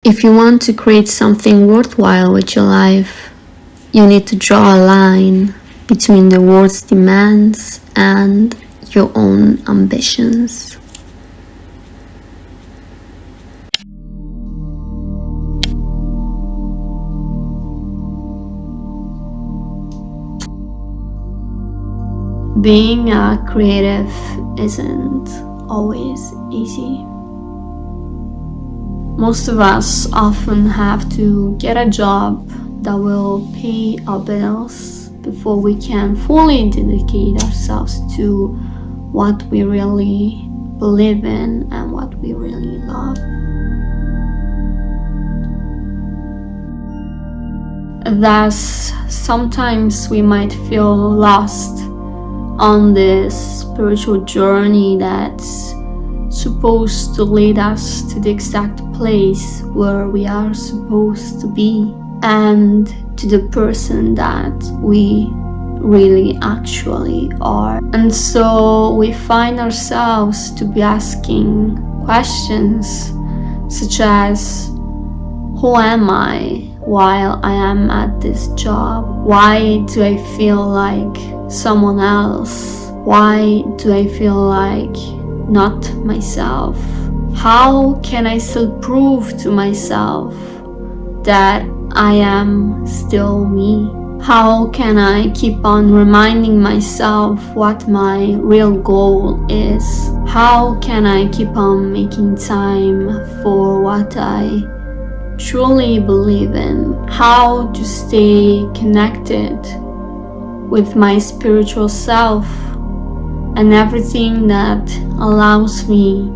If you want to create something worthwhile with your life, you need to draw a line between the world's demands and your own ambitions. Being a creative isn't always easy. Most of us often have to get a job that will pay our bills before we can fully dedicate ourselves to what we really believe in and what we really love. Thus, sometimes we might feel lost on this spiritual journey that's supposed to lead us to the exact place where we are supposed to be and to the person that we really actually are. And so we find ourselves to be asking questions such as, who am I while I am at this job? Why do I feel like someone else? Why do I feel like not myself? How can I still prove to myself that I am still me? How can I keep on reminding myself what my real goal is? How can I keep on making time for what I truly believe in? How to stay connected with my spiritual self and everything that allows me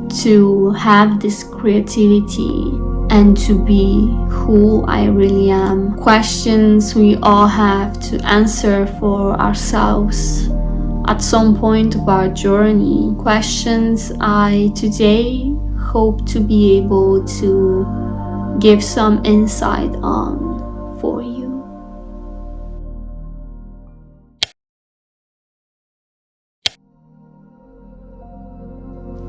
to have this creativity and to be who I really am. Questions we all have to answer for ourselves at some point of our journey. Questions I today hope to be able to give some insight on for you.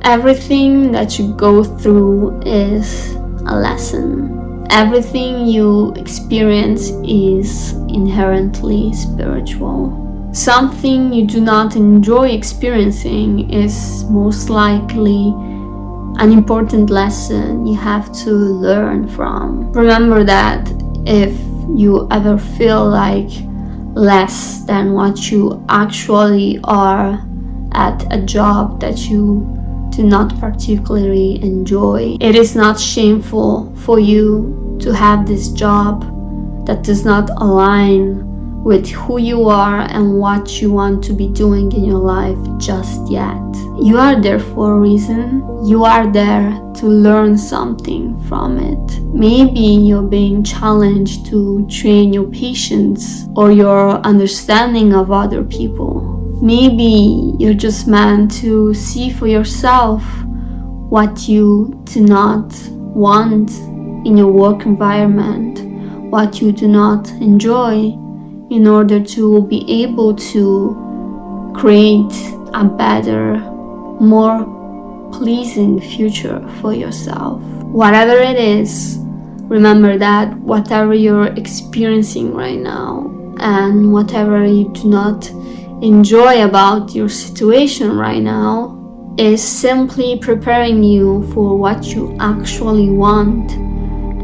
Everything that you go through is a lesson. Everything you experience is inherently spiritual. Something you do not enjoy experiencing is most likely an important lesson you have to learn from. Remember that if you ever feel like less than what you actually are at a job that you do not particularly enjoy, it is not shameful for you to have this job that does not align with who you are and what you want to be doing in your life just yet. You are there for a reason. You are there to learn something from it. Maybe you're being challenged to train your patience or your understanding of other people. Maybe you're just meant to see for yourself what you do not want in your work environment, what you do not enjoy, in order to be able to create a better, more pleasing future for yourself. Whatever it is, remember that whatever you're experiencing right now and whatever you do not enjoy about your situation right now is simply preparing you for what you actually want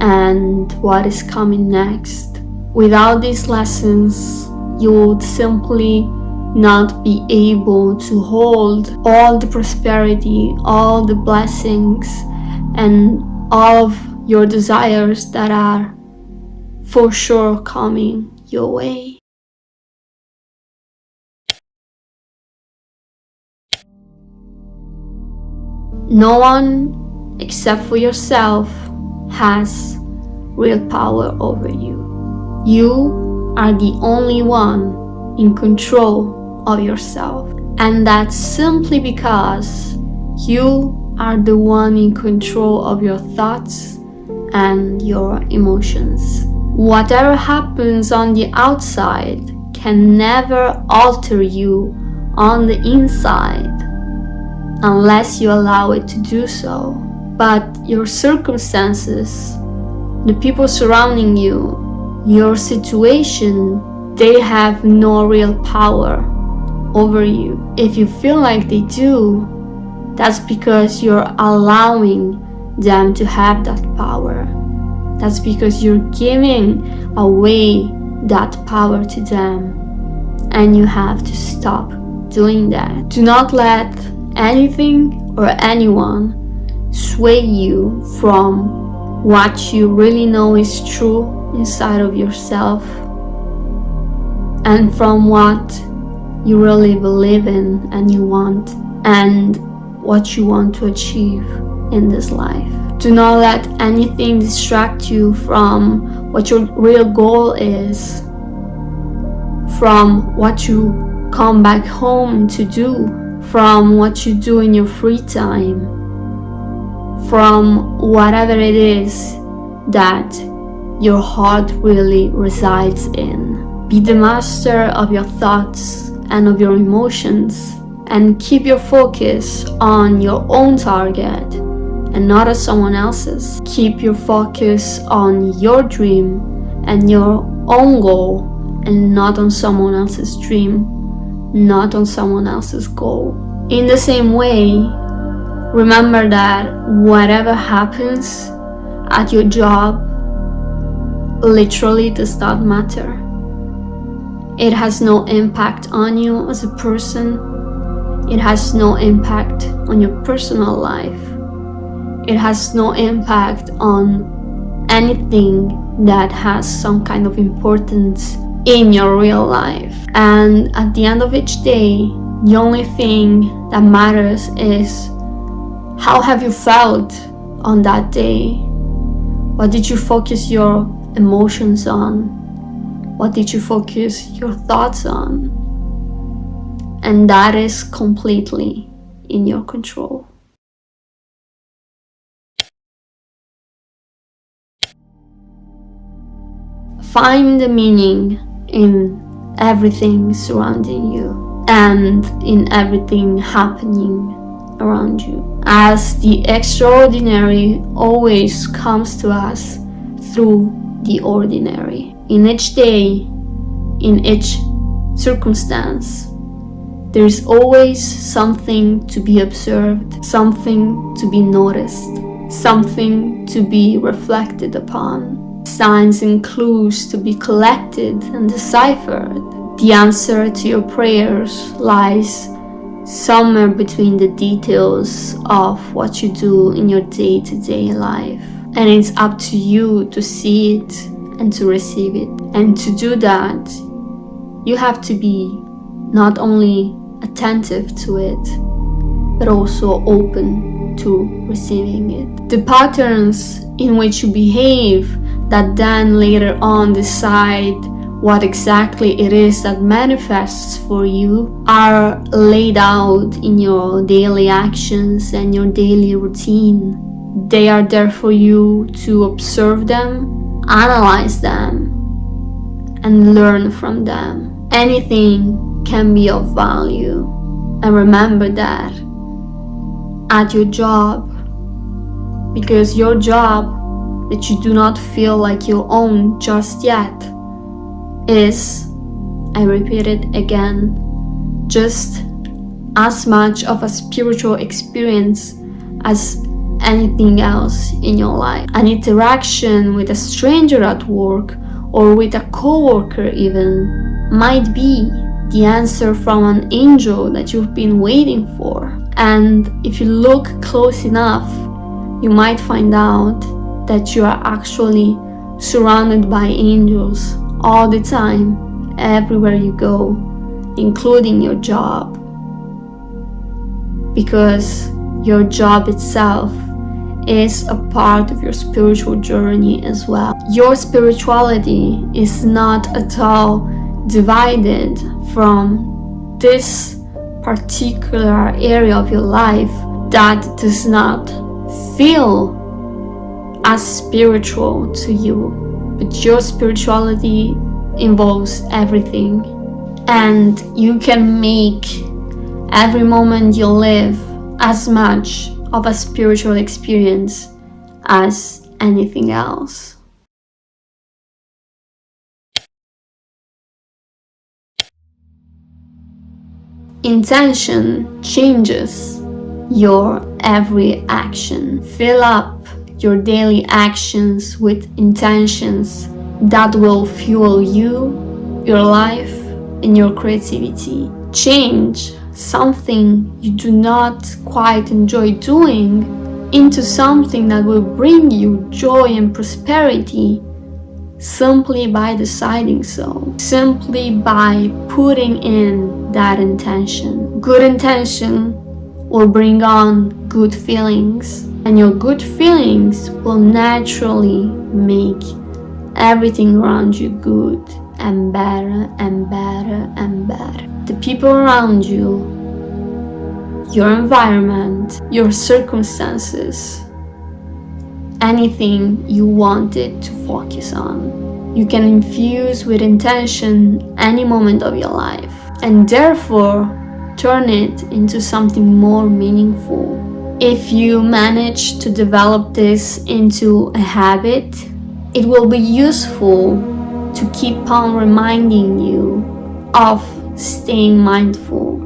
and what is coming next. Without these lessons, you would simply not be able to hold all the prosperity, all the blessings, and all of your desires that are for sure coming your way. No one except for yourself has real power over you. You are the only one in control of yourself. And that's simply because you are the one in control of your thoughts and your emotions. Whatever happens on the outside can never alter you on the inside unless you allow it to do so. but your circumstances, the people surrounding you, your situation, they have no real power over you. If you feel like they do, that's because you're allowing them to have that power. That's because you're giving away that power to them, and you have to stop doing that. Do not let anything or anyone sway you from what you really know is true inside of yourself, and from what you really believe in and you want, and what you want to achieve in this life. Do not let anything distract you from what your real goal is, from what you come back home to do, from what you do in your free time, from whatever it is that your heart really resides in. Be the master of your thoughts and of your emotions, and keep your focus on your own target and not on someone else's. Keep your focus on your dream and your own goal, and not on someone else's dream, not on someone else's goal. In the same way, remember that whatever happens at your job literally does not matter. It has no impact on you as a person. It has no impact on your personal life. It has no impact on anything that has some kind of importance in your real life. And at the end of each day, the only thing that matters is how have you felt on that day? What did you focus your emotions on? What did you focus your thoughts on? And that is completely in your control. Find the meaning in everything surrounding you and in everything happening around you, as the extraordinary always comes to us through the ordinary. In each day, in each circumstance, there is always something to be observed, something to be noticed, something to be reflected upon, signs and clues to be collected and deciphered. The answer to your prayers lies somewhere between the details of what you do in your day-to-day life. And it's up to you to see it and to receive it. And to do that, you have to be not only attentive to it, but also open to receiving it. The patterns in which you behave that then later on decide what exactly it is that manifests for you are laid out in your daily actions and your daily routine. They are there for you to observe them, analyze them, and learn from them. Anything can be of value. And remember that at your job, because your job that you do not feel like your own just yet is, I repeat it again, just as much of a spiritual experience as anything else in your life. An interaction with a stranger at work or with a coworker even might be the answer from an angel that you've been waiting for. And if you look close enough, you might find out that you are actually surrounded by angels all the time, everywhere you go, including your job. Because your job itself is a part of your spiritual journey as well. Your spirituality is not at all divided from this particular area of your life that does not feel as spiritual to you. But your spirituality involves everything, and you can make every moment you live as much of a spiritual experience as anything else. Intention changes your every action. Fill up your daily actions with intentions that will fuel you, your life, and your creativity. Change something you do not quite enjoy doing into something that will bring you joy and prosperity simply by deciding so, simply by putting in that intention. Good intention will bring on good feelings, and your good feelings will naturally make everything around you good and better and better and better. The people around you, your environment, your circumstances, anything you wanted to focus on. You can infuse with intention any moment of your life, and therefore turn it into something more meaningful. If you manage to develop this into a habit, it will be useful to keep on reminding you of staying mindful,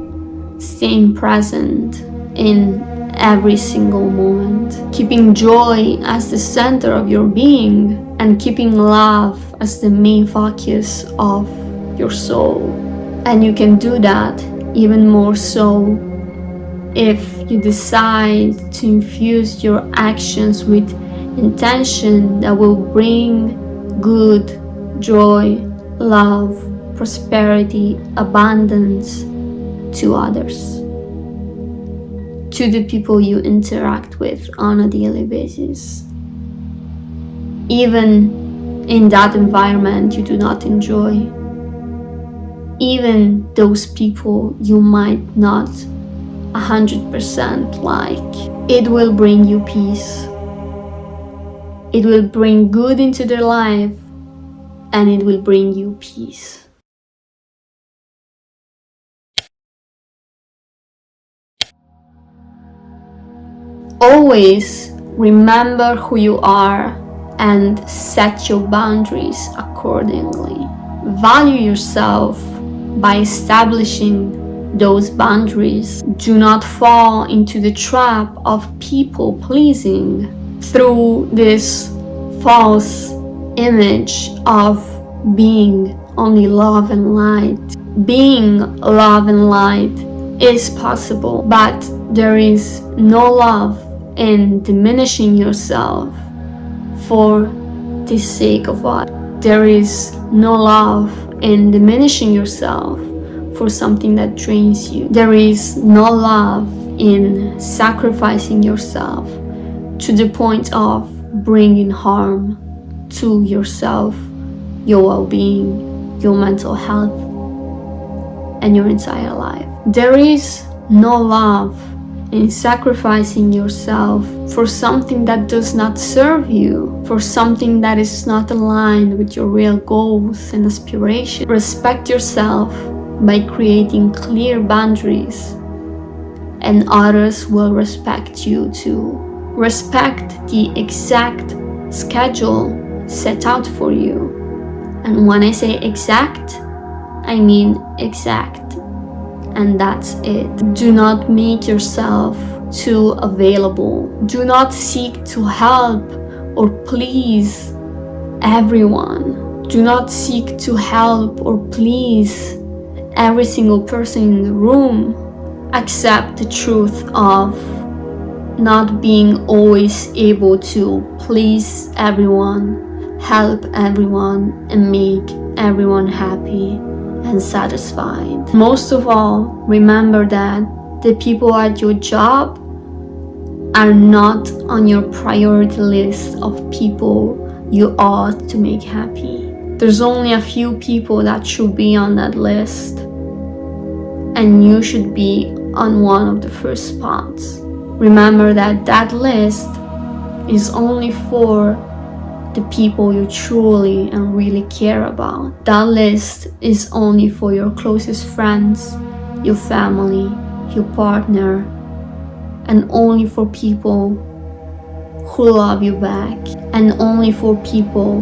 staying present in every single moment, keeping joy as the center of your being, and keeping love as the main focus of your soul. And you can do that even more so if you decide to infuse your actions with intention that will bring good, joy, love, prosperity, abundance to others, to the people you interact with on a daily basis. Even in that environment you do not enjoy, even those people you might not 100% like, it will bring you peace. It will bring good into their life, and it will bring you peace. Always remember who you are and set your boundaries accordingly. Value yourself by establishing those boundaries. Do not fall into the trap of people pleasing through this false image of being only love and light. Being love and light is possible, but there is no love in diminishing yourself for the sake of what? There is no love in diminishing yourself for something that drains you. There is no love in sacrificing yourself to the point of bringing harm to yourself, your well-being, your mental health, and your entire life. There is no love in sacrificing yourself for something that does not serve you, for something that is not aligned with your real goals and aspirations. Respect yourself by creating clear boundaries, and others will respect you too. Respect the exact schedule set out for you. And when I say exact, I mean exact. And that's it. Do not make yourself too available. Do not seek to help or please everyone. Do not seek to help or please every single person in the room. Accept the truth of not being always able to please everyone, help everyone, and make everyone happy and satisfied. Most of all, remember that the people at your job are not on your priority list of people you ought to make happy. There's only a few people that should be on that list, and you should be on one of the first spots. Remember that that list is only for the people you truly and really care about. That list is only for your closest friends, your family, your partner, and only for people who love you back, and only for people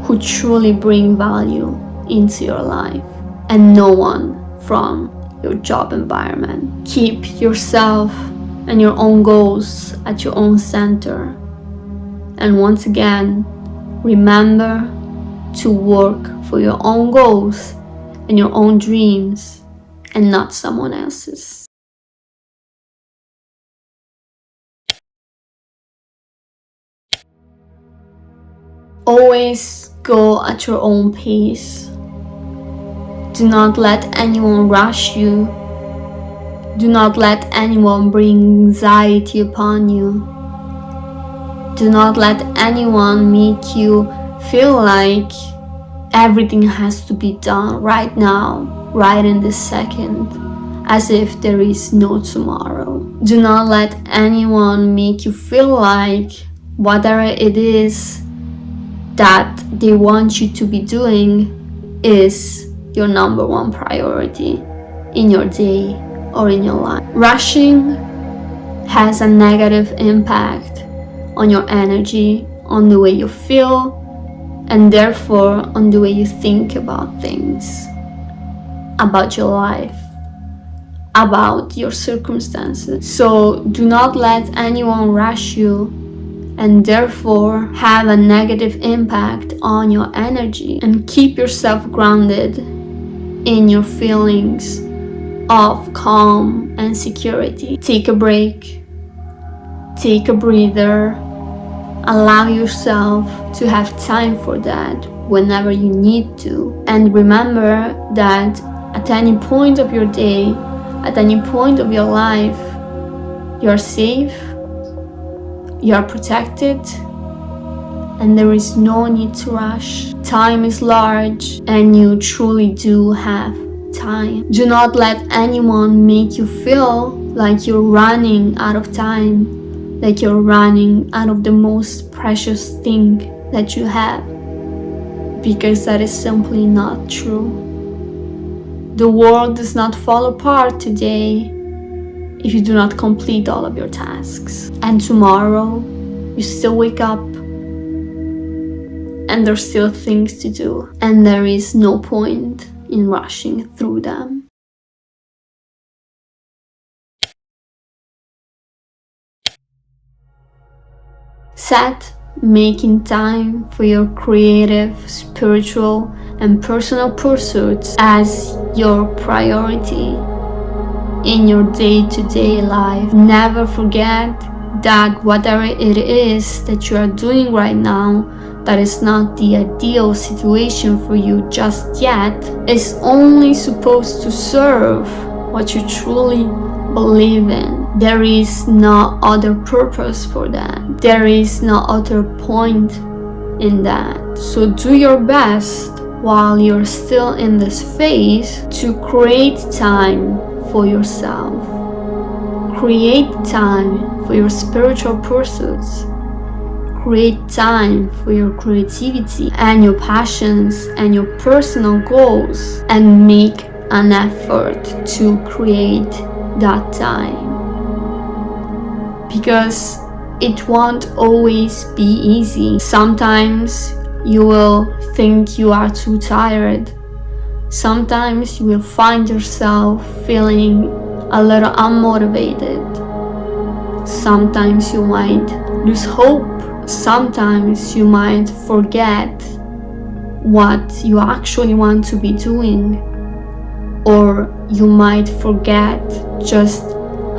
who truly bring value into your life, and no one from your job environment. Keep yourself and your own goals at your own center. And once again, remember to work for your own goals and your own dreams and not someone else's. Always go at your own pace. Do not let anyone rush you. Do not let anyone bring anxiety upon you. Do not let anyone make you feel like everything has to be done right now, right in this second, as if there is no tomorrow. Do not let anyone make you feel like whatever it is that they want you to be doing is your number one priority in your day or in your life. Rushing has a negative impact on your energy, on the way you feel, and therefore on the way you think about things, about your life, about your circumstances. So do not let anyone rush you and therefore have a negative impact on your energy, and keep yourself grounded in your feelings of calm and security. Take a break, take a breather, allow yourself to have time for that whenever you need to. And remember that at any point of your day, at any point of your life, you are safe, you are protected, and there is no need to rush. Time is large and you truly do have time. Do not let anyone make you feel like you're running out of time, like you're running out of the most precious thing that you have, because that is simply not true. The world does not fall apart today if you do not complete all of your tasks. And tomorrow, you still wake up and there's still things to do, and there is no point in rushing through them. Set making time for your creative, spiritual, and personal pursuits as your priority in your day-to-day life. Never forget that whatever it is that you are doing right now that is not the ideal situation for you just yet is only supposed to serve what you truly believe in. There is no other purpose for that. There is no other point in that. So do your best while you're still in this phase to create time for yourself. Create time for your spiritual pursuits. Create time for your creativity and your passions and your personal goals, and make an effort to create that time. Because it won't always be easy. Sometimes you will think you are too tired. Sometimes you will find yourself feeling a little unmotivated. Sometimes you might lose hope. Sometimes you might forget what you actually want to be doing. Or you might forget just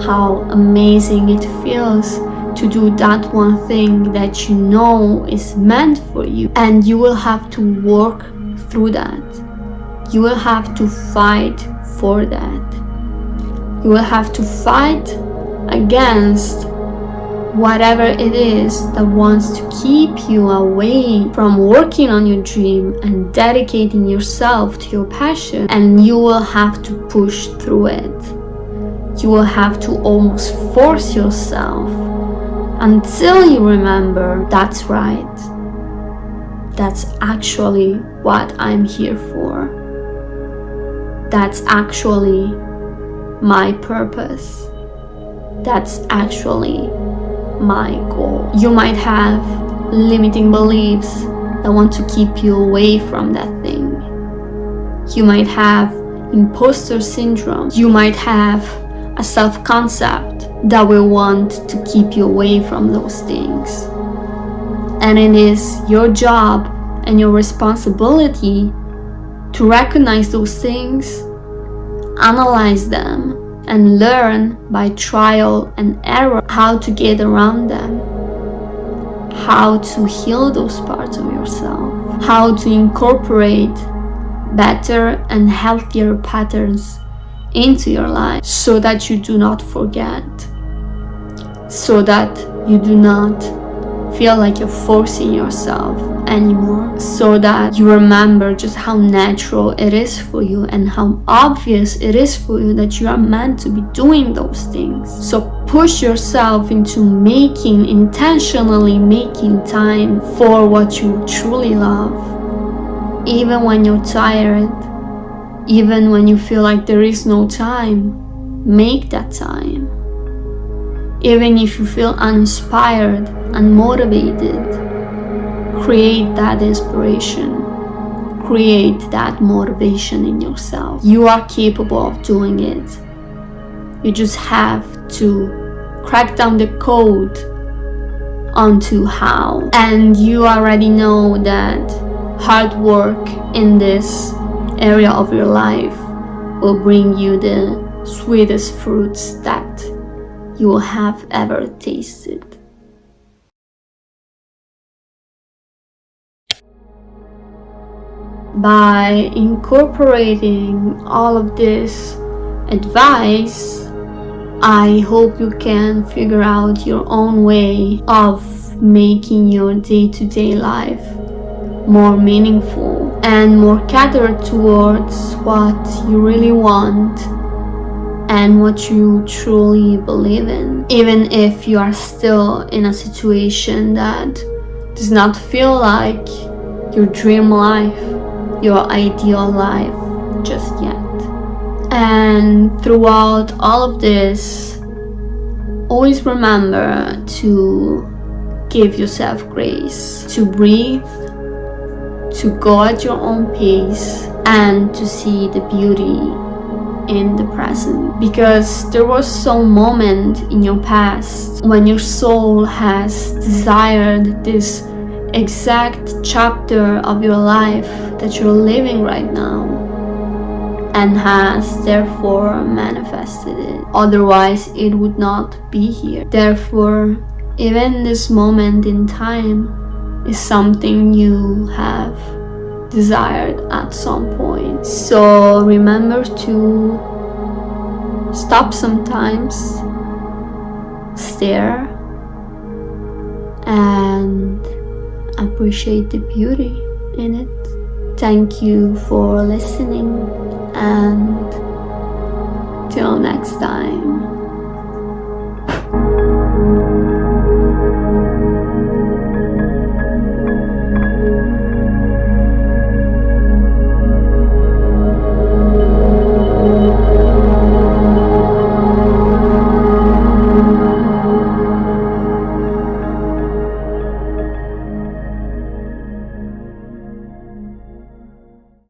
how amazing it feels to do that one thing that you know is meant for you. And you will have to work through that. You will have to fight for that. You will have to fight against whatever it is that wants to keep you away from working on your dream and dedicating yourself to your passion. And you will have to push through it. You will have to almost force yourself until you remember, that's right. That's actually what I'm here for. That's actually my purpose. That's actually my goal. You might have limiting beliefs that want to keep you away from that thing. You might have imposter syndrome. You might have a self-concept that will want to keep you away from those things. And it is your job and your responsibility to recognize those things, analyze them, and learn by trial and error how to get around them, how to heal those parts of yourself, how to incorporate better and healthier patterns into your life so that you do not forget, so that you do not feel like you're forcing yourself anymore, so that you remember just how natural it is for you and how obvious it is for you that you are meant to be doing those things. So push yourself into intentionally making time for what you truly love, even when you're tired, even when you feel like there is no time. Make that time. Even if you feel uninspired, unmotivated, create that inspiration. Create that motivation in yourself. You are capable of doing it. You just have to crack down the code onto how. And you already know that hard work in this area of your life will bring you the sweetest fruits that you will have ever tasted. By incorporating all of this advice, I hope you can figure out your own way of making your day-to-day life more meaningful and more catered towards what you really want and what you truly believe in. Even if you are still in a situation that does not feel like your dream life, your ideal life just yet. And throughout all of this, always remember to give yourself grace, to breathe, to go at your own pace, and to see the beauty in the present. Because there was some moment in your past when your soul has desired this exact chapter of your life that you're living right now and has therefore manifested it. Otherwise it would not be here. Therefore, even this moment in time is something you have desired at some point. So remember to stop sometimes, stare, and appreciate the beauty in it. Thank you for listening, and till next time.